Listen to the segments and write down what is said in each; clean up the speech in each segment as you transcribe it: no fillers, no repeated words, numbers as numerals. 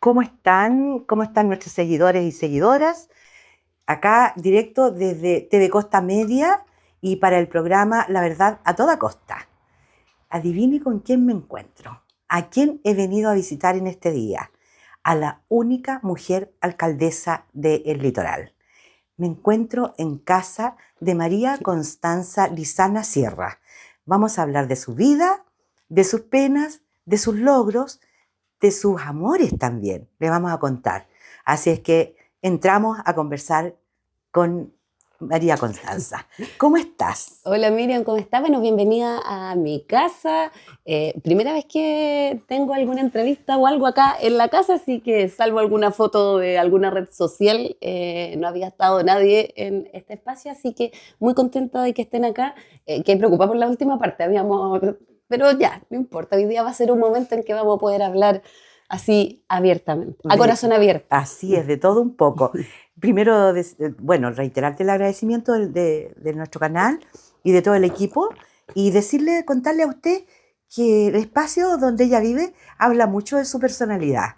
¿Cómo están? ¿Cómo están nuestros seguidores y seguidoras? Acá directo desde TV Costa Media y para el programa La Verdad a Toda Costa. Adivine con quién me encuentro. ¿A quién he venido a visitar en este día? A la única mujer alcaldesa del Litoral. Me encuentro en casa de María Constanza Lizana Sierra. Vamos a hablar de su vida, de sus penas, de sus logros, de sus amores también, le vamos a contar. Así es que entramos a conversar con María Constanza. ¿Cómo estás? Hola Miriam, ¿cómo estás? Bueno, bienvenida a mi casa. Primera vez que tengo alguna entrevista o algo acá en la casa, así que salvo alguna foto de alguna red social, no había estado nadie en este espacio, así que muy contenta de que estén acá. Quedé preocupada por la última parte, pero ya, no importa, hoy día va a ser un momento en que vamos a poder hablar así abiertamente, a corazón abierto. Así es, de todo un poco. Primero, bueno, reiterarte el agradecimiento de nuestro canal y de todo el equipo y contarle a usted que el espacio donde ella vive habla mucho de su personalidad.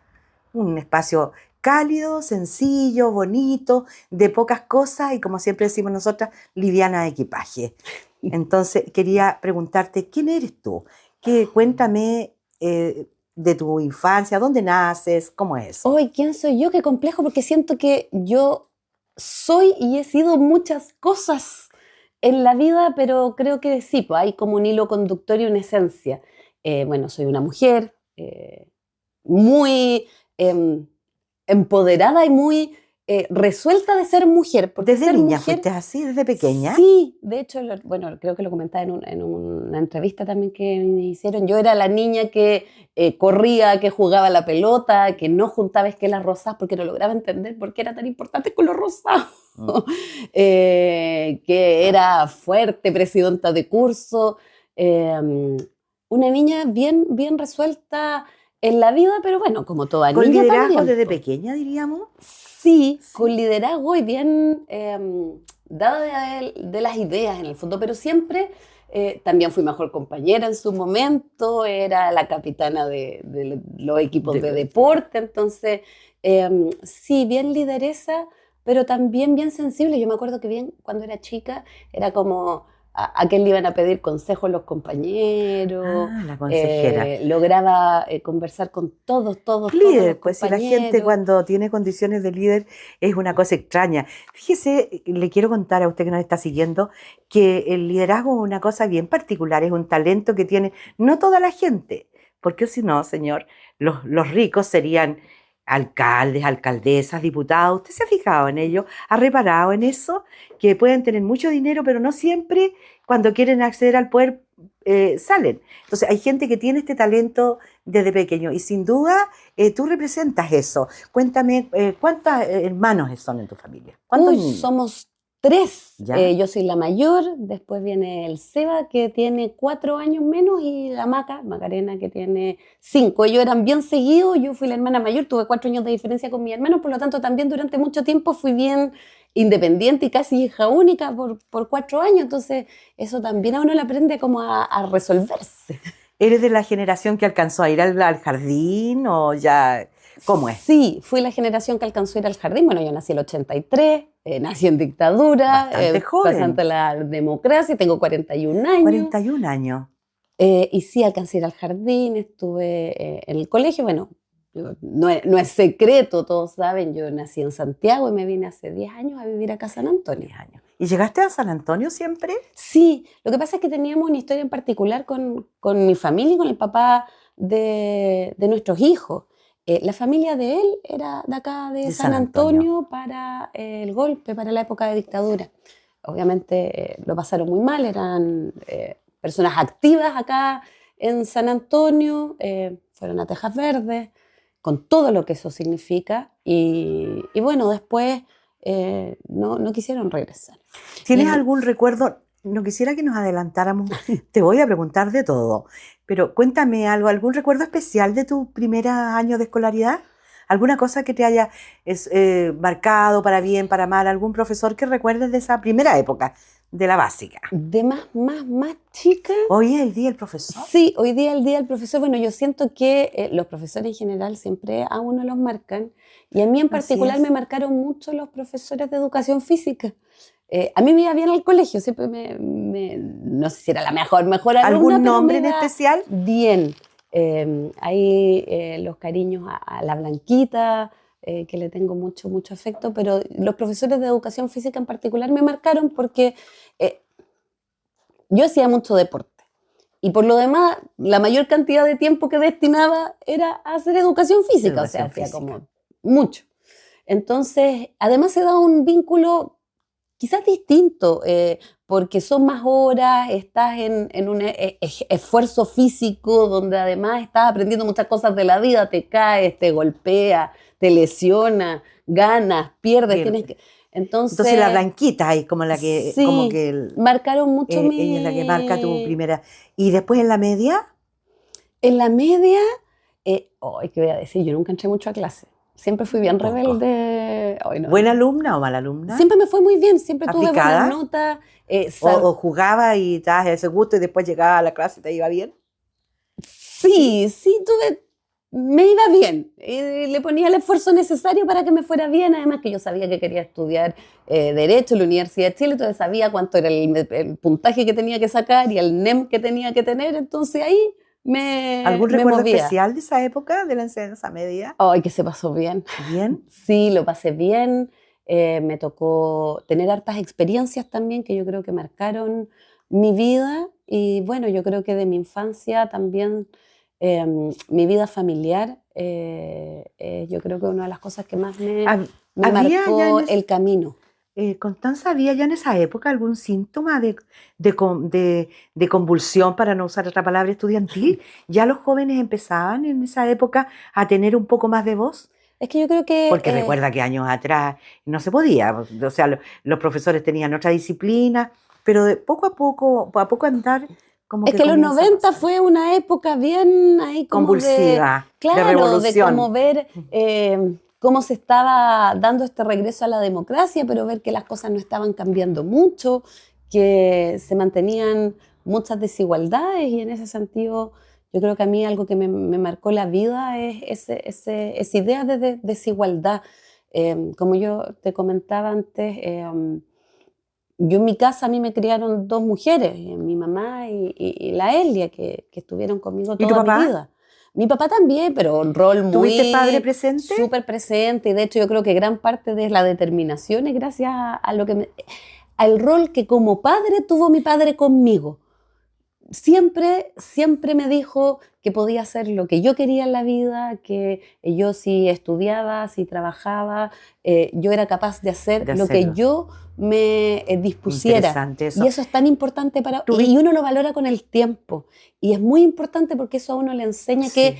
Un espacio cálido, sencillo, bonito, de pocas cosas y, como siempre decimos nosotras, liviana de equipaje. Entonces, quería preguntarte, ¿quién eres tú? Cuéntame de tu infancia, ¿dónde naces? ¿Cómo es eso? Hoy, ¿quién soy yo? Qué complejo, porque siento que yo soy y he sido muchas cosas en la vida, pero creo que sí, pues hay como un hilo conductor y una esencia. Bueno, soy una mujer muy em, empoderada y muy resuelta de ser mujer, porque ¿Desde ser niña mujer, fuiste así, desde pequeña? sí, de hecho, bueno, creo que lo comentaba en una entrevista también que me hicieron. Yo era la niña que corría, que jugaba la pelota, que no juntaba esquelas rosadas porque no lograba entender por qué era tan importante con los rosados. Mm. Que era fuerte, presidenta de curso, una niña bien resuelta en la vida, pero bueno, como toda ¿Con niña liderazgo también, desde po. pequeña, diríamos? Sí, con Sí. liderazgo y bien dada de las ideas en el fondo, pero siempre también fui mejor compañera en su momento, era la capitana de los equipos de deporte, entonces sí, bien lideresa, pero también bien sensible. Yo me acuerdo que bien cuando era chica era como a quién le iban a pedir consejos los compañeros, Ah, la consejera. lograba conversar con todos los Líder, pues si la gente compañeros. cuando tiene condiciones de líder es una cosa extraña. Fíjese, le quiero contar a usted que nos está siguiendo que el liderazgo es una cosa bien particular, es un talento que tiene no toda la gente, porque si no, señor, los ricos serían alcaldes, alcaldesas, diputados. ¿Usted se ha fijado en ello? ¿Ha reparado en eso? Que pueden tener mucho dinero, pero no siempre cuando quieren acceder al poder salen. Entonces hay gente que tiene este talento desde pequeño y sin duda tú representas eso. Cuéntame, ¿cuántos hermanos son en tu familia? ¿Cuántos Uy, niños? somos tres. ¿Ya? Yo soy la mayor, después viene el Seba, que tiene 4 años menos, y la Macarena, que tiene 5. Ellos eran bien seguidos, yo fui la hermana mayor, tuve 4 años de diferencia con mi hermano, por lo tanto también durante mucho tiempo fui bien independiente y casi hija única por 4 años, entonces eso también a uno le aprende como a resolverse. ¿Eres de la generación que alcanzó a ir al jardín o ya? ¿Cómo es? Sí, fui la generación que alcanzó a ir al jardín. Bueno, yo nací en el 83, nací en dictadura, Bastante pasando joven, la democracia, tengo 41 años. 41 años. Y sí, alcancé a ir al jardín, estuve en el colegio. Bueno, no es secreto, todos saben, yo nací en Santiago y me vine hace 10 años a vivir acá a San Antonio. 10 años. ¿Y llegaste a San Antonio siempre? Sí, lo que pasa es que teníamos una historia en particular con mi familia y con el papá de nuestros hijos. La familia de él era de acá de De San San Antonio. Antonio para el golpe, para la época de dictadura. Obviamente lo pasaron muy mal, eran personas activas acá en San Antonio, fueron a Tejas Verdes, con todo lo que eso significa, y bueno, después no quisieron regresar. ¿Tienes Y algún recuerdo? No quisiera que nos adelantáramos, te voy a preguntar de todo, pero cuéntame algo, ¿algún recuerdo especial de tu primer año de escolaridad? ¿Alguna cosa que te haya marcado para bien, para mal? ¿Algún profesor que recuerdes de esa primera época, de la básica? De más chica. Hoy es el día del profesor. Sí, hoy día el día del profesor. Bueno, yo siento que los profesores en general siempre a uno los marcan. Y a mí en particular me marcaron mucho los profesores de educación física. A mí me iba bien al colegio, siempre no sé si era la mejor alumna, ¿algún nombre pero en especial? Bien. Ahí los cariños a la Blanquita, que le tengo mucho afecto, pero los profesores de educación física en particular me marcaron porque yo hacía mucho deporte. Y por lo demás, la mayor cantidad de tiempo que destinaba era a hacer educación física, hacía como mucho. Entonces, además se da un vínculo quizás distinto, porque son más horas, estás en un esfuerzo físico donde además estás aprendiendo muchas cosas de la vida, te caes, te golpea, te lesiona, ganas, pierdes, tienes que... Entonces la Blanquita ahí como la que... Sí, como que marcaron mucho ella es la que marca tu primera... ¿Y después en la media? En la media, ¿qué voy a decir? Yo nunca entré mucho a clase. Siempre fui bien rebelde. No. ¿Buena alumna o mala alumna? Siempre me fue muy bien, siempre tuve buenas notas. ¿O jugaba y estabas a ese gusto y después llegaba a la clase y te iba bien? Sí, me iba bien. Le ponía el esfuerzo necesario para que me fuera bien. Además que yo sabía que quería estudiar Derecho en la Universidad de Chile, entonces sabía cuánto era el puntaje que tenía que sacar y el NEM que tenía que tener. Entonces ahí ¿algún recuerdo movía. especial de esa época, de la enseñanza media? Ay, que se pasó bien. ¿Bien? Sí, lo pasé bien. Me tocó tener hartas experiencias también que yo creo que marcaron mi vida. Y bueno, yo creo que de mi infancia también, mi vida familiar, yo creo que una de las cosas que más me marcó el camino. Constanza, ¿había ya en esa época algún síntoma de convulsión, para no usar otra palabra, estudiantil? ¿Ya los jóvenes empezaban en esa época a tener un poco más de voz? Es que yo creo que... Porque recuerda que años atrás no se podía, o sea, los profesores tenían otra disciplina, pero de poco a poco andar como es que los 90 fue una época bien ahí como convulsiva, de revolución. De como ver... cómo se estaba dando este regreso a la democracia, pero ver que las cosas no estaban cambiando mucho, que se mantenían muchas desigualdades, y en ese sentido yo creo que a mí algo que me marcó la vida es esa idea de desigualdad. Como yo te comentaba antes, yo en mi casa a mí me criaron dos mujeres, mi mamá y la Elia, que estuvieron conmigo toda mi vida. Mi papá también, pero un rol muy... ¿Tuviste padre presente? Súper presente, y de hecho yo creo que gran parte de la determinación es gracias al rol que como padre tuvo mi padre conmigo. Siempre me dijo que podía hacer lo que yo quería en la vida, que yo si estudiaba, si trabajaba, yo era capaz de hacer lo que yo me dispusiera. Eso. Y eso es tan importante y uno lo valora con el tiempo. Y es muy importante porque eso a uno le enseña que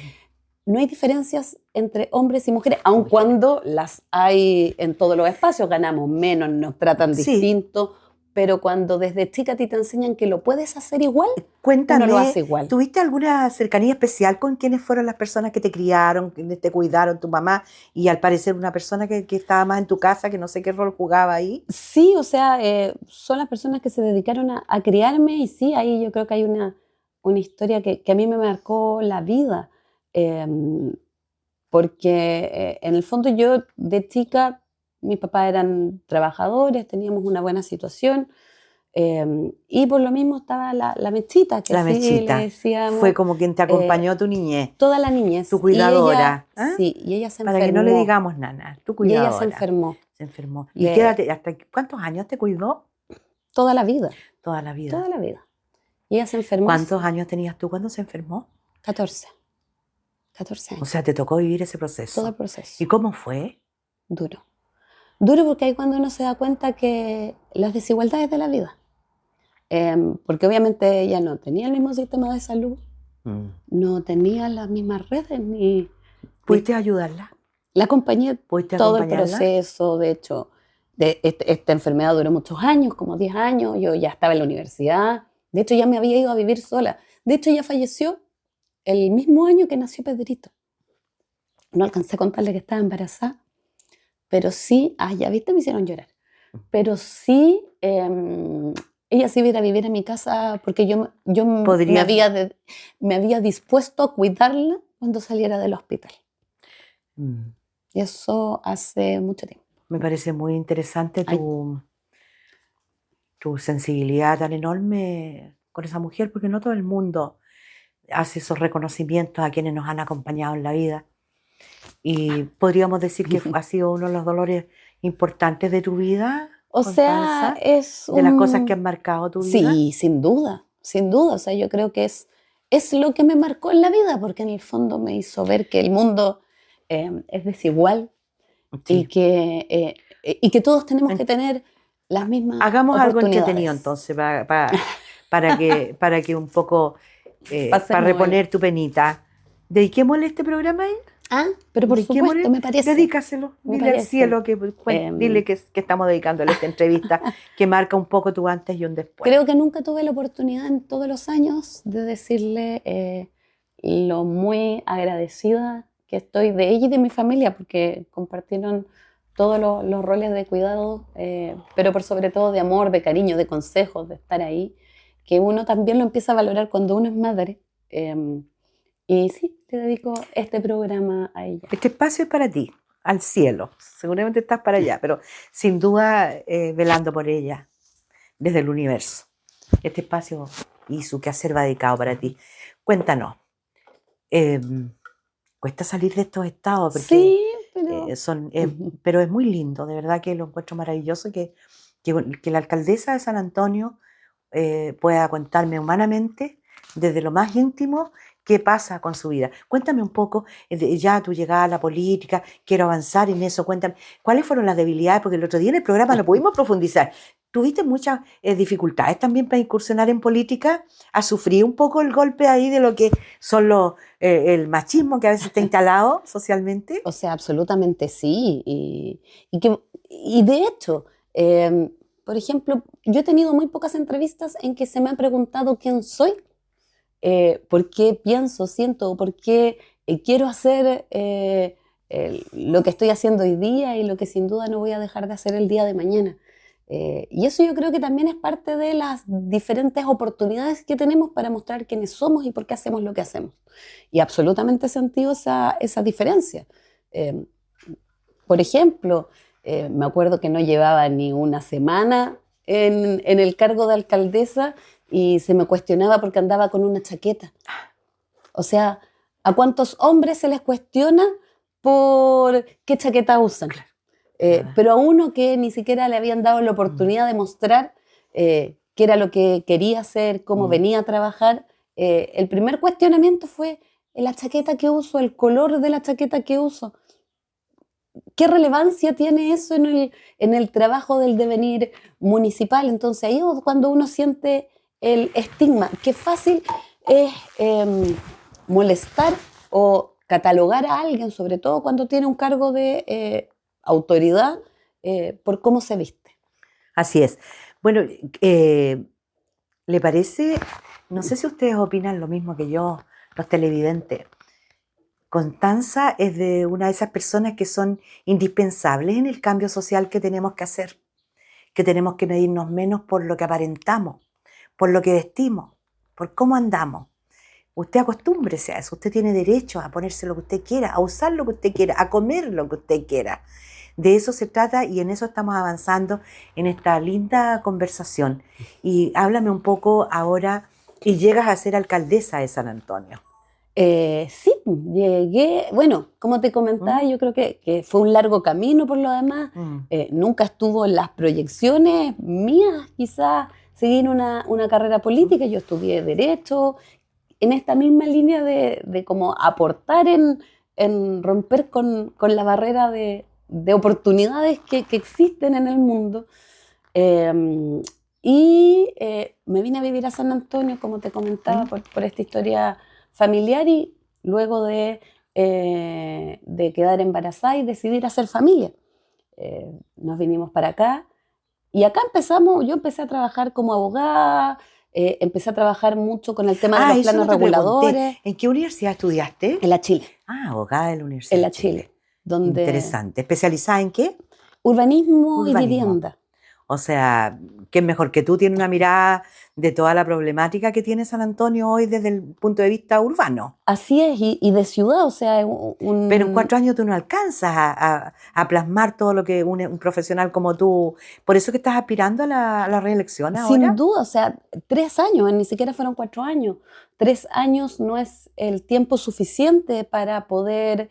no hay diferencias entre hombres y mujeres, aun cuando las hay en todos los espacios, ganamos menos, nos tratan distinto. Pero cuando desde chica a ti te enseñan que lo puedes hacer igual, cuéntame, uno lo hace igual. ¿Tuviste alguna cercanía especial con quiénes fueron las personas que te criaron, que te cuidaron, tu mamá, y al parecer una persona que estaba más en tu casa, que no sé qué rol jugaba ahí? Sí, o sea, son las personas que se dedicaron a criarme, y sí, ahí yo creo que hay una historia que a mí me marcó la vida, porque en el fondo yo de chica... Mis papás eran trabajadores, teníamos una buena situación, y por lo mismo estaba la Mechita, que así le decíamos. Fue como quien te acompañó tu niñez. Toda la niñez. Tu cuidadora. Y ella, sí, y ella se enfermó. Para que no le digamos nana, tu cuidadora. Y ella se enfermó. Se enfermó. ¿Y hasta cuántos años te cuidó? Toda la vida. Toda la vida. Toda la vida. Y ella se enfermó. ¿Cuántos años tenías tú cuando se enfermó? 14. 14 años. O sea, te tocó vivir ese proceso. Todo el proceso. ¿Y cómo fue? Duro. Duro porque ahí cuando uno se da cuenta que las desigualdades de la vida, porque obviamente ella no tenía el mismo sistema de salud, no tenía las mismas redes, ni... ¿Pudiste ayudarla? La acompañé todo el proceso. De hecho, esta enfermedad duró muchos años, como 10 años, yo ya estaba en la universidad, de hecho ya me había ido a vivir sola, de hecho ella falleció el mismo año que nació Pedrito. no alcancé a contarle que estaba embarazada, pero sí, ya viste, me hicieron llorar, pero sí, ella sí iba a ir a vivir a mi casa porque yo Podrías, me había dispuesto a cuidarla cuando saliera del hospital. mm, Y eso hace mucho tiempo. me parece muy interesante Ay, tu sensibilidad tan enorme con esa mujer, porque no todo el mundo hace esos reconocimientos a quienes nos han acompañado en la vida. Y podríamos decir que ha sido uno de los dolores importantes de tu vida, o sea, Constanza, es de las cosas que un... han marcado tu vida. Sí, sin duda, sin duda. O sea, yo creo que es lo que me marcó en la vida, porque en el fondo me hizo ver que el mundo es desigual Sí. y que todos tenemos que tener las mismas Hagamos algo entretenido oportunidades. entonces para que un poco, para Pasemos el... reponer tu penita. ¿Dediquémosle este programa a él? Pero por supuesto, Dediquémosle, me parece, dedícaselo, me dile al parece. cielo dile Em, que estamos dedicándole esta entrevista que marca un poco tu antes y un después. Creo que nunca tuve la oportunidad en todos los años de decirle lo muy agradecida que estoy de ella y de mi familia, porque compartieron todos los roles de cuidado, pero por sobre todo de amor, de cariño, de consejos, de estar ahí, que uno también lo empieza a valorar cuando uno es madre. Y sí, te dedico este programa a ella. Este espacio es para ti, al cielo. Seguramente estás para allá, pero sin duda velando por ella desde el universo. Este espacio y su quehacer va dedicado para ti. Cuéntanos, eh, cuesta salir de estos estados porque Sí, pero... pero es muy lindo, de verdad que lo encuentro maravilloso que la alcaldesa de San Antonio pueda contarme humanamente, desde lo más íntimo, qué pasa con su vida. Cuéntame un poco, ya tu llegada a la política, quiero avanzar en eso, cuéntame, ¿cuáles fueron las debilidades? Porque el otro día en el programa no pudimos profundizar. ¿Tuviste muchas dificultades también para incursionar en política? ¿Has sufrido un poco el golpe ahí de lo que son el machismo que a veces está instalado socialmente? O sea, absolutamente sí. Y de hecho, por ejemplo, yo he tenido muy pocas entrevistas en que se me han preguntado quién soy, por qué pienso, siento, por qué quiero hacer lo que estoy haciendo hoy día y lo que sin duda no voy a dejar de hacer el día de mañana. Y eso yo creo que también es parte de las diferentes oportunidades que tenemos para mostrar quiénes somos y por qué hacemos lo que hacemos. Y absolutamente he sentido esa diferencia. Eh, por ejemplo, me acuerdo que no llevaba ni una semana en el cargo de alcaldesa y se me cuestionaba porque andaba con una chaqueta. O sea, ¿a cuántos hombres se les cuestiona por qué chaqueta usan? Pero a uno que ni siquiera le habían dado la oportunidad de mostrar qué era lo que quería hacer, cómo venía a trabajar, el primer cuestionamiento fue la chaqueta que uso, el color de la chaqueta que uso. ¿Qué relevancia tiene eso en el trabajo del devenir municipal? Entonces ahí es cuando uno siente el estigma. Qué fácil es molestar o catalogar a alguien, sobre todo cuando tiene un cargo de autoridad, por cómo se viste. Así es. Bueno, ¿le parece? No sé si ustedes opinan lo mismo que yo, los televidentes. Constanza es de una de esas personas que son indispensables en el cambio social que tenemos que hacer, que tenemos que medirnos menos por lo que aparentamos, por lo que vestimos, por cómo andamos. Usted acostúmbrese a eso, usted tiene derecho a ponerse lo que usted quiera, a usar lo que usted quiera, a comer lo que usted quiera. De eso se trata y en eso estamos avanzando en esta linda conversación. Y háblame un poco ahora, y llegas a ser alcaldesa de San Antonio. Sí, llegué, bueno, como te comentaba, ¿Mm? yo creo que fue un largo camino por lo demás. Mm. Nunca estuvo en las proyecciones mías, quizás seguir una carrera política. Yo estudié Derecho, en esta misma línea de como aportar en romper con la barrera de oportunidades que existen en el mundo. Eh, Me vine a vivir a San Antonio, como te comentaba, ¿Mm? por esta historia familiar y luego de quedar embarazada y decidir hacer familia. Nos vinimos para acá y acá empezamos, yo empecé a trabajar como abogada, empecé a trabajar mucho con el tema de los eso planos no te pregunté. reguladores. ¿En qué universidad estudiaste? En la Chile. Abogada de la Universidad En de la Chile. Chile, donde Interesante. ¿Especializada en qué? urbanismo y Urbanismo. vivienda. O sea, ¿quién mejor que tú tiene una mirada de toda la problemática que tiene San Antonio hoy desde el punto de vista urbano? Así es, y de ciudad, o sea, Pero en 4 años tú no alcanzas a plasmar todo lo que un profesional como tú. ¿Por eso que estás aspirando a la reelección sin ahora? duda, o sea, 3 años, ni siquiera fueron 4 años. 3 años no es el tiempo suficiente para poder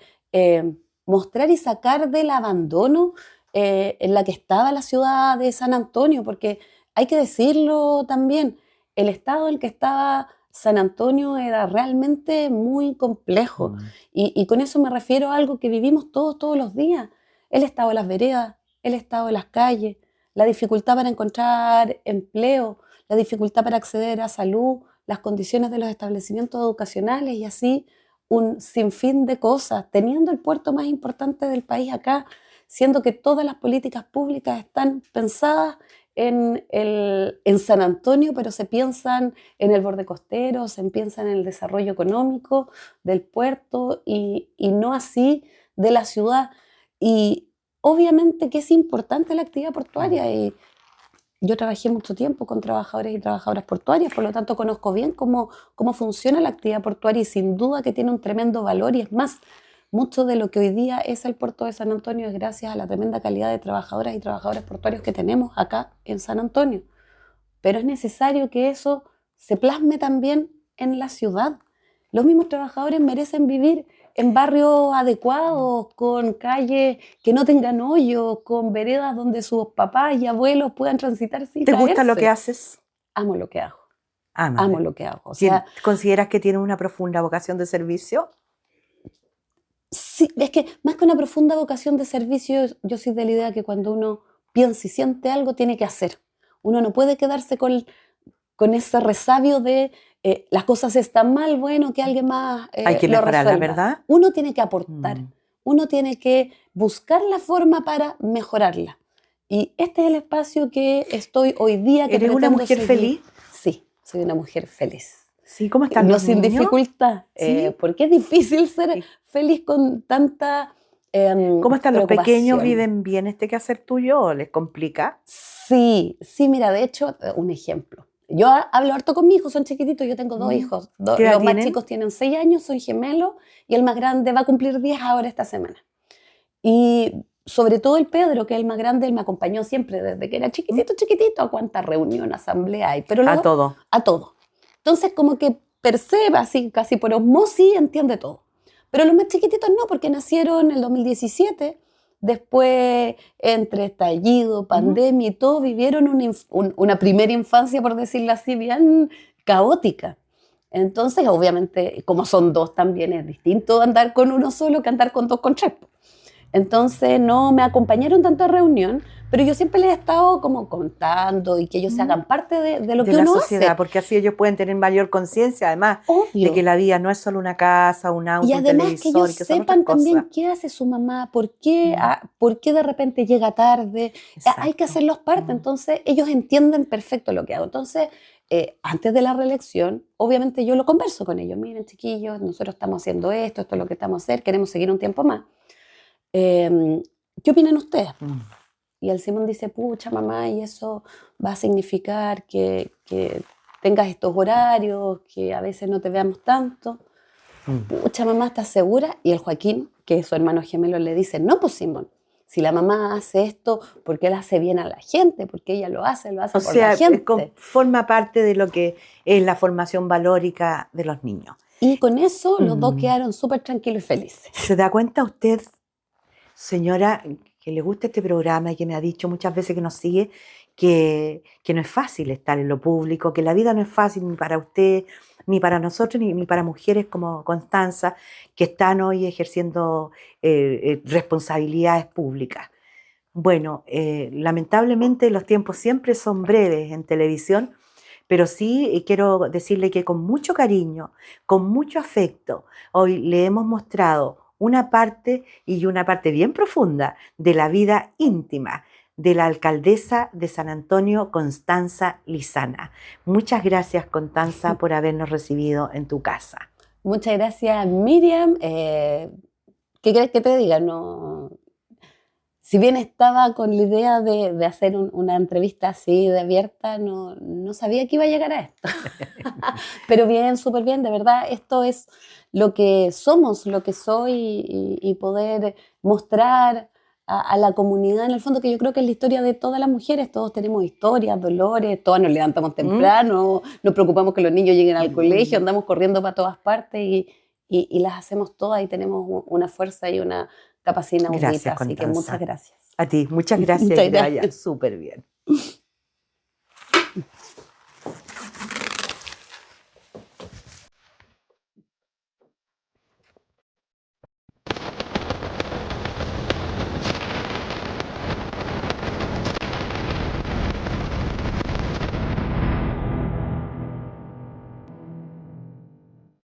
mostrar y sacar del abandono en la que estaba la ciudad de San Antonio, porque hay que decirlo también, el estado en el que estaba San Antonio era realmente muy complejo. Mm. Y con eso me refiero a algo que vivimos todos los días. El estado de las veredas, el estado de las calles, la dificultad para encontrar empleo, la dificultad para acceder a salud, las condiciones de los establecimientos educacionales y así un sinfín de cosas, teniendo el puerto más importante del país acá, siendo que todas las políticas públicas están pensadas en San Antonio, pero se piensan en el borde costero, se piensan en el desarrollo económico del puerto y no así de la ciudad. Y obviamente que es importante la actividad portuaria y yo trabajé mucho tiempo con trabajadores y trabajadoras portuarias, por lo tanto conozco bien cómo funciona la actividad portuaria y sin duda que tiene un tremendo valor y es más, mucho de lo que hoy día es el puerto de San Antonio es gracias a la tremenda calidad de trabajadoras y trabajadores portuarios que tenemos acá en San Antonio. Pero es necesario que eso se plasme también en la ciudad. Los mismos trabajadores merecen vivir en barrios adecuados, con calles que no tengan hoyos, con veredas donde sus papás y abuelos puedan transitar sin ¿Te gusta lo que caerse. haces? Amo lo que hago, Amas. amo lo que hago. O sea, ¿Consideras que tienes una profunda vocación de servicio? sí, es que más que una profunda vocación de servicio, yo soy de la idea que cuando uno piensa y siente algo, tiene que hacer. Uno no puede quedarse con ese resabio de las cosas están mal, bueno, que alguien más Hay que lo mejorarla, resuelva. ¿verdad? Uno tiene que aportar, Mm. uno tiene que buscar la forma para mejorarla. Y este es el espacio que estoy hoy día, que ¿Eres una pretendo mujer seguir. feliz? Sí, soy una mujer feliz. Sí, ¿cómo están No los sin niños? dificultad, Sí. porque es difícil ser Sí. feliz con tanta ¿Cómo están los pequeños? preocupación. ¿Viven bien este quehacer tuyo o les complica? Sí, sí, mira, de hecho, un ejemplo. Yo hablo harto con mi hijo, son chiquititos, yo tengo dos Mm. hijos. ¿Qué edad Los más tienen? chicos tienen 6 años, son gemelos, y el más grande va a cumplir 10 ahora esta semana. Y sobre todo el Pedro, que es el más grande, él me acompañó siempre desde que era chiquitito, a cuánta reunión, asamblea hay, pero A luego todo. a todo. Entonces, como que percibe, así casi por osmosis, entiende todo. Pero los más chiquititos no, porque nacieron en el 2017, después entre estallido, pandemia y todo, vivieron una primera infancia, por decirlo así, bien caótica. Entonces, obviamente, como son dos también, es distinto andar con uno solo que andar con dos, con tres. Entonces no me acompañaron tanto a reunión, pero yo siempre les he estado como contando y que ellos se hagan parte de lo De que la uno sociedad, hace. porque así ellos pueden tener mayor conciencia, además, de que Obvio. la vida no es solo una casa, un Y auto, un además que ellos televisor, y que son otras sepan cosas. también qué hace su mamá, Mm. por qué de repente llega tarde. Hay que Exacto. hacerlos parte, entonces ellos entienden perfecto lo que hago. Entonces, antes de la reelección, obviamente yo lo converso con ellos. Miren, chiquillos, nosotros estamos haciendo esto es lo que estamos a hacer, queremos seguir un tiempo más. Eh, ¿Qué opinan ustedes? Mm. Y el Simón dice, pucha mamá, y eso va a significar que tengas estos horarios, que a veces no te veamos tanto. Mm. Pucha mamá, ¿estás segura? Y el Joaquín, que es su hermano gemelo, le dice, no, pues Simón, si la mamá hace esto, porque él hace bien a la gente, porque ella lo hace O por la sea, gente. forma parte de lo que es la formación valórica de los niños. Y con eso los dos Mm. quedaron súper tranquilos y felices. ¿Se da cuenta usted, señora, que le gusta este programa y que me ha dicho muchas veces que nos sigue, que no es fácil estar en lo público, que la vida no es fácil ni para usted, ni para nosotros, ni para mujeres como Constanza, que están hoy ejerciendo responsabilidades públicas? Bueno, lamentablemente los tiempos siempre son breves en televisión, pero sí quiero decirle que con mucho cariño, con mucho afecto, hoy le hemos mostrado una parte y una parte bien profunda de la vida íntima de la alcaldesa de San Antonio, Constanza Lizana. Muchas gracias, Constanza, por habernos recibido en tu casa. Muchas gracias, Miriam. ¿Qué quieres que te diga? No, si bien estaba con la idea de hacer una entrevista así de abierta, no sabía que iba a llegar a esto. Pero bien, súper bien, de verdad, esto es lo que somos, lo que soy y poder mostrar a la comunidad, en el fondo, que yo creo que es la historia de todas las mujeres. Todos tenemos historias, dolores, todas nos levantamos temprano, nos preocupamos que los niños lleguen al colegio, andamos corriendo para todas partes y las hacemos todas y tenemos una fuerza y una capacidad inaudita. Gracias, Así que Constanza. muchas gracias. A ti, muchas gracias y Muchas que te vaya gracias. súper bien.